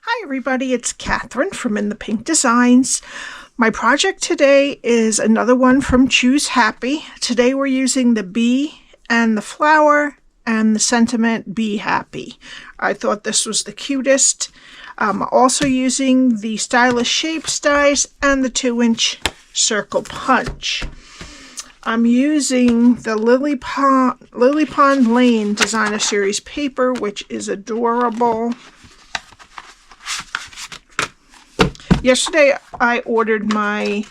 Hi everybody, it's Cathryn from In the Pink Designs. My project today is another one from Choose Happy. Today we're using the bee and the flower and the sentiment Be Happy. I thought this was the cutest. I'm also using the Stylish Shapes dies and the 2-inch circle punch. I'm using the Lily Pond Lane Designer Series paper, which is adorable. Yesterday I ordered the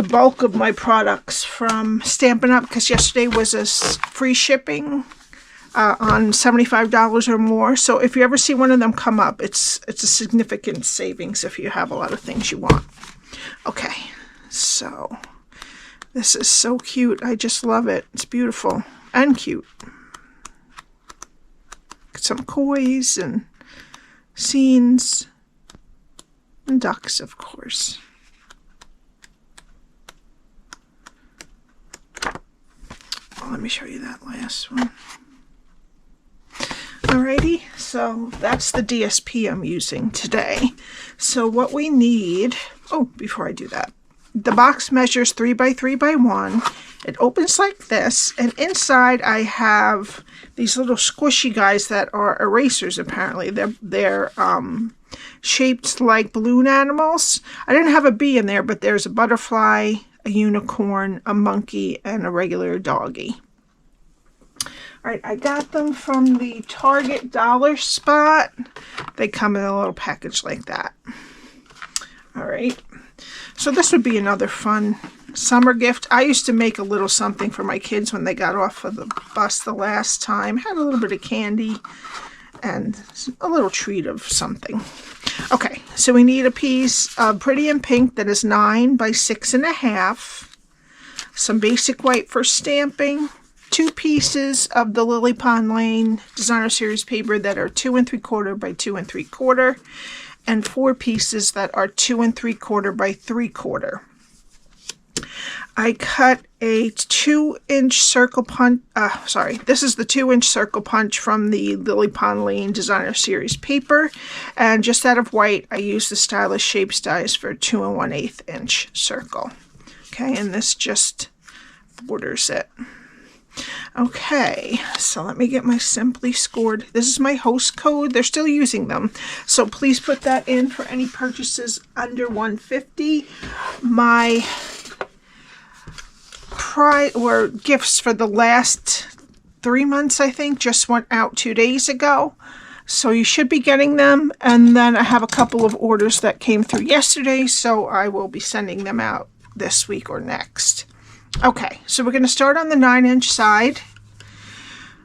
bulk of my products from Stampin' Up! Because yesterday was a free shipping on $75 or more. So if you ever see one of them come up, it's a significant savings if you have a lot of things you want. Okay, so this is so cute. I just love it. It's beautiful and cute. Some kois and scenes. And ducks, of course. Well, let me show you that last one. Alrighty, so that's the DSP I'm using today. So what we need, before I do that, the box measures 3 by 3 by 1. It opens like this, and inside I have these little squishy guys that are erasers. Apparently, they're shaped like balloon animals. I didn't have a bee in there, but there's a butterfly, a unicorn, a monkey, and a regular doggy. All right, I got them from the Target dollar spot. They come in a little package like that. All right, so this would be another fun summer gift. I used to make a little something for my kids when they got off of the bus the last time. Had a little bit of candy and a little treat of something. Okay, so we need a piece of Pretty in Pink that is 9 by 6.5. Some basic white for stamping. 2 pieces of the Lily Pond Lane Designer Series paper that are 2 3/4 by 2 3/4. And 4 pieces that are 2 3/4 by 3/4. I cut a 2-inch circle punch, this is the 2-inch circle punch from the Lily Pond Lane Designer Series paper. And just out of white, I used the Stylish Shapes dies for 2 1/8 inch circle. Okay, and this just borders it. Okay, so let me get my Simply Scored. This is my host code. They're still using them. So please put that in for any purchases under $150. My gifts for the last 3 months, I think, just went out 2 days ago. So you should be getting them. And then I have a couple of orders that came through yesterday, so I will be sending them out this week or next. Okay, so we're going to start on the 9-inch side.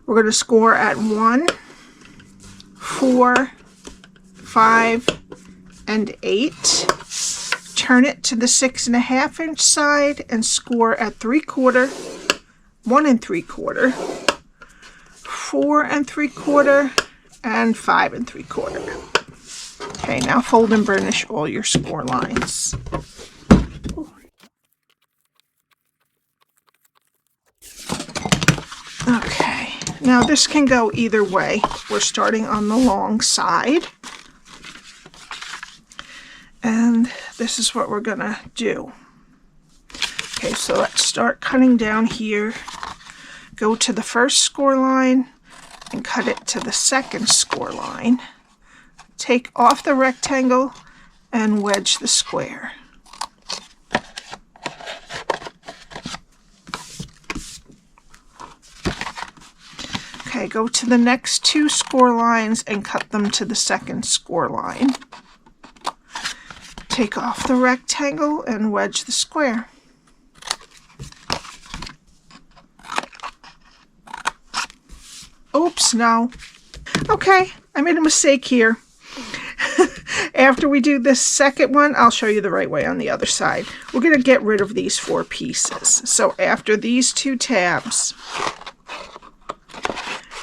We're going to score at 1, 4, 5, and 8. Turn it to the 6.5-inch side and score at 3/4, 1 3/4, 4 3/4, and 5 3/4. Okay, now fold and burnish all your score lines. Okay, now this can go either way. We're starting on the long side. And this is what we're gonna do. Okay, so let's start cutting down here. Go to the first score line and cut it to the second score line. Take off the rectangle and wedge the square. Okay, go to the next 2 score lines and cut them to the second score line. Take off the rectangle and wedge the square. Oops, no. Okay, I made a mistake here. After we do this second one, I'll show you the right way on the other side. We're going to get rid of these 4 pieces. So after these 2 tabs,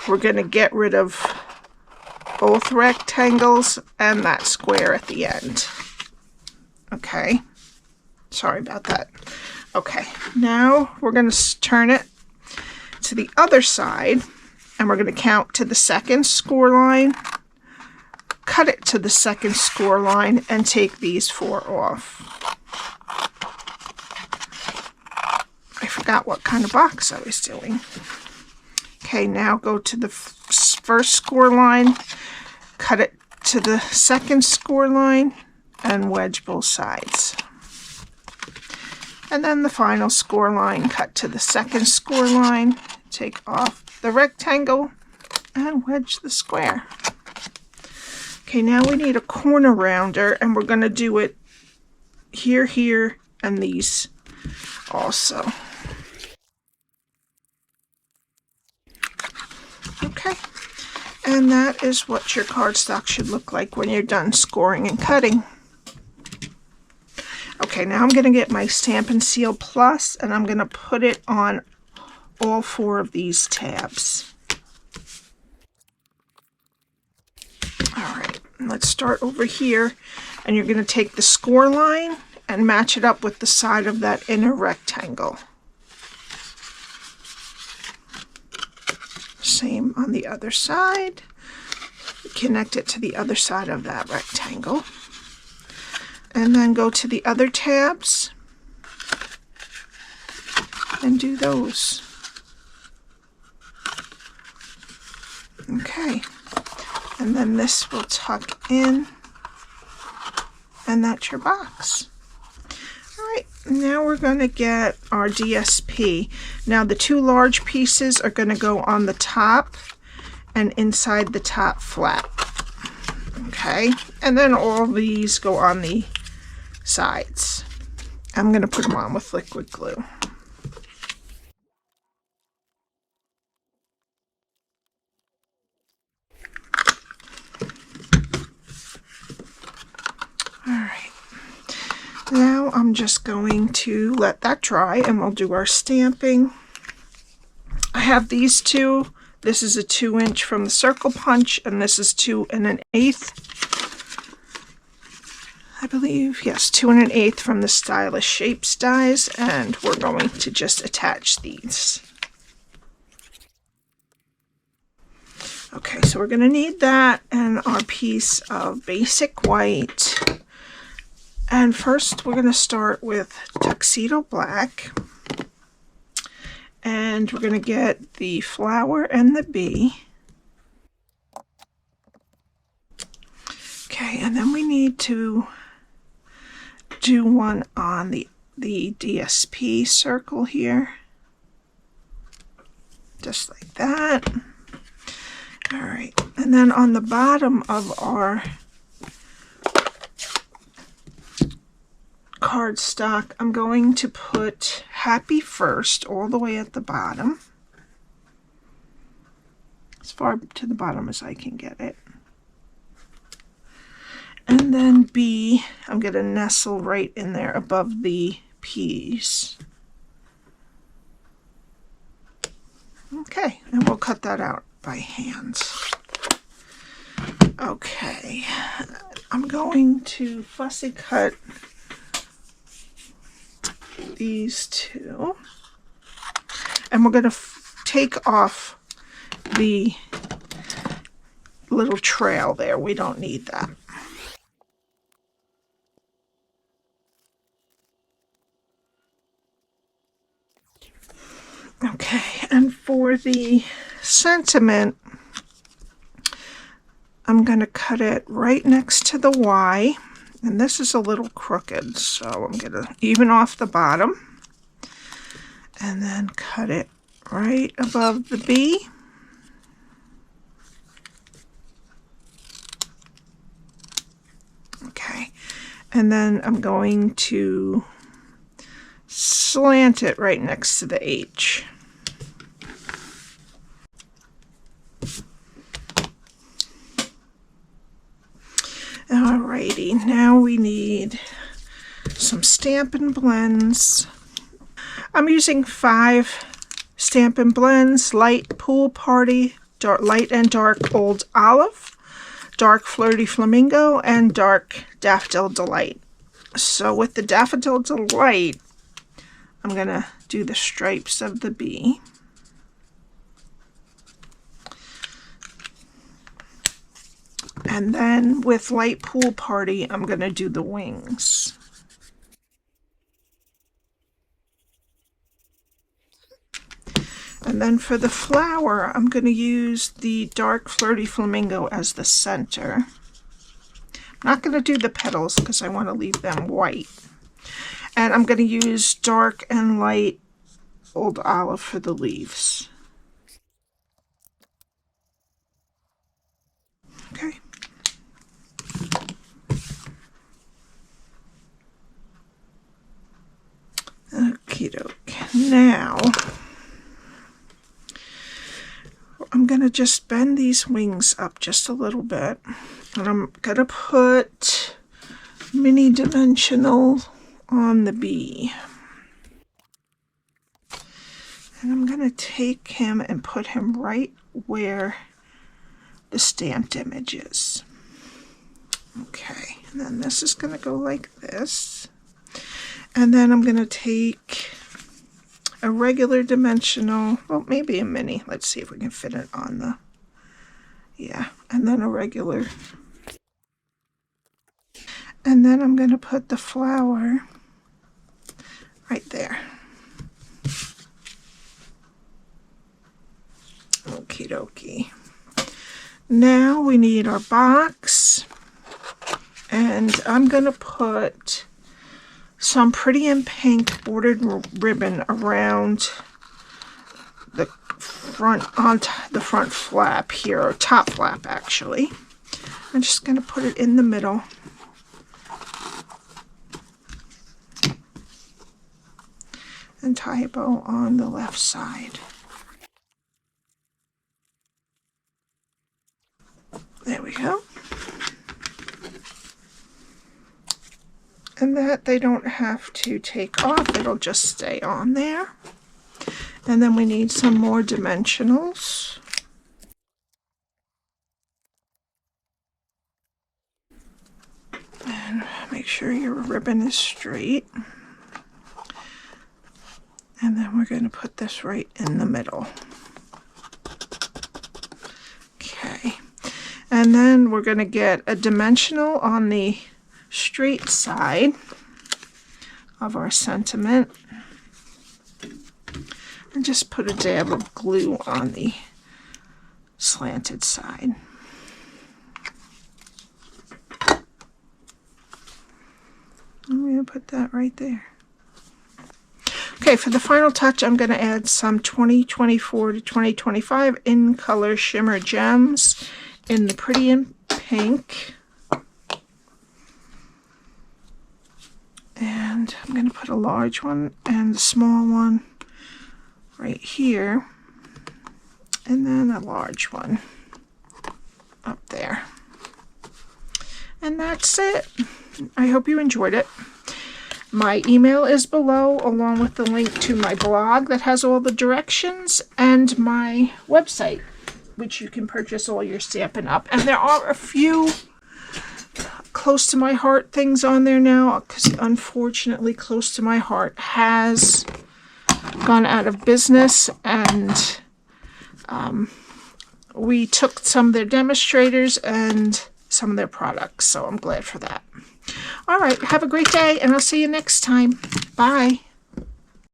we're going to get rid of both rectangles and that square at the end. Okay, sorry about that. Okay, now we're going to turn it to the other side, and we're going to count to the second score line, cut it to the second score line and take these 4 off. I forgot what kind of box I was doing. Okay, now go to the first score line, cut it to the second score line, and wedge both sides. And then the final score line, cut to the second score line, take off the rectangle, and wedge the square. Okay, now we need a corner rounder, and we're going to do it here, here, and these also. Okay, and that is what your cardstock should look like when you're done scoring and cutting. Okay, now I'm going to get my Stampin' Seal Plus, and I'm going to put it on all 4 of these tabs. Alright, let's start over here, and you're going to take the score line and match it up with the side of that inner rectangle. Same on the other side. Connect it to the other side of that rectangle. And then go to the other tabs and do those. Okay, and then this will tuck in, and that's your box. Alright, now we're going to get our DSP. Now the 2 large pieces are going to go on the top and inside the top flap. Okay, and then all these go on the sides. I'm going to put them on with liquid glue. Alright, now I'm just going to let that dry and we'll do our stamping. I have these 2. This is a 2-inch from the Circle Punch, and this is 2 1/8. I believe, yes, 2 1/8 from the Stylish Shapes dies, and we're going to just attach these. Okay, so we're going to need that and our piece of basic white. And first we're going to start with Tuxedo Black. And we're going to get the flower and the bee. Okay, and then we need to do one on the DSP circle here. Just like that. Alright, and then on the bottom of our cardstock, I'm going to put Happy First all the way at the bottom, as far to the bottom as I can get it. And then B, I'm going to nestle right in there above the P's. Okay, and we'll cut that out by hand. Okay, I'm going to fussy cut these 2, and we're going to take off the little trail there. We don't need that. Okay, and for the sentiment, I'm going to cut it right next to the Y. And this is a little crooked, so I'm going to even off the bottom and then cut it right above the B. Okay, and then I'm going to slant it right next to the H. Alrighty, now we need some Stampin' Blends. I'm using 5 Stampin' Blends: Light Pool Party, dark, Light and Dark Old Olive, Dark Flirty Flamingo, and Dark Daffodil Delight. So with the Daffodil Delight, I'm going to do the stripes of the bee. And then with Light Pool Party, I'm going to do the wings. And then for the flower, I'm going to use the dark Flirty Flamingo as the center. I'm not going to do the petals because I want to leave them white. And I'm going to use dark and light Old Olive for the leaves. Okay. Okie doke. Now, I'm going to just bend these wings up just a little bit. And I'm going to put mini dimensional on the bee. And I'm going to take him and put him right where the stamped image is. Okay, and then this is going to go like this. And then I'm going to take a regular dimensional, well, maybe a mini. Let's see if we can fit it on the, yeah, and then a regular. And then I'm going to put the flower right there. Okie dokie. Now we need our box, and I'm going to put some Pretty in Pink bordered ribbon around the front, on the front flap here, or top flap actually. I'm just going to put it in the middle. And tie a bow on the left side. There we go. And that they don't have to take off, it'll just stay on there. And then we need some more dimensionals. And make sure your ribbon is straight. And then we're going to put this right in the middle. Okay. And then we're going to get a dimensional on the straight side of our sentiment. And just put a dab of glue on the slanted side. I'm going to put that right there. Okay, for the final touch, I'm going to add some 2024 to 2025 in color shimmer gems in the Pretty in Pink. And I'm going to put a large one and a small one right here. And then a large one up there. And that's it. I hope you enjoyed it. My email is below, along with the link to my blog that has all the directions, and my website, which you can purchase all your Stampin' Up. And there are a few close to my heart things on there now, because unfortunately Close to My Heart has gone out of business, and we took some of their demonstrators and some of their products, so I'm glad for that. All right, have a great day, and I'll see you next time. Bye.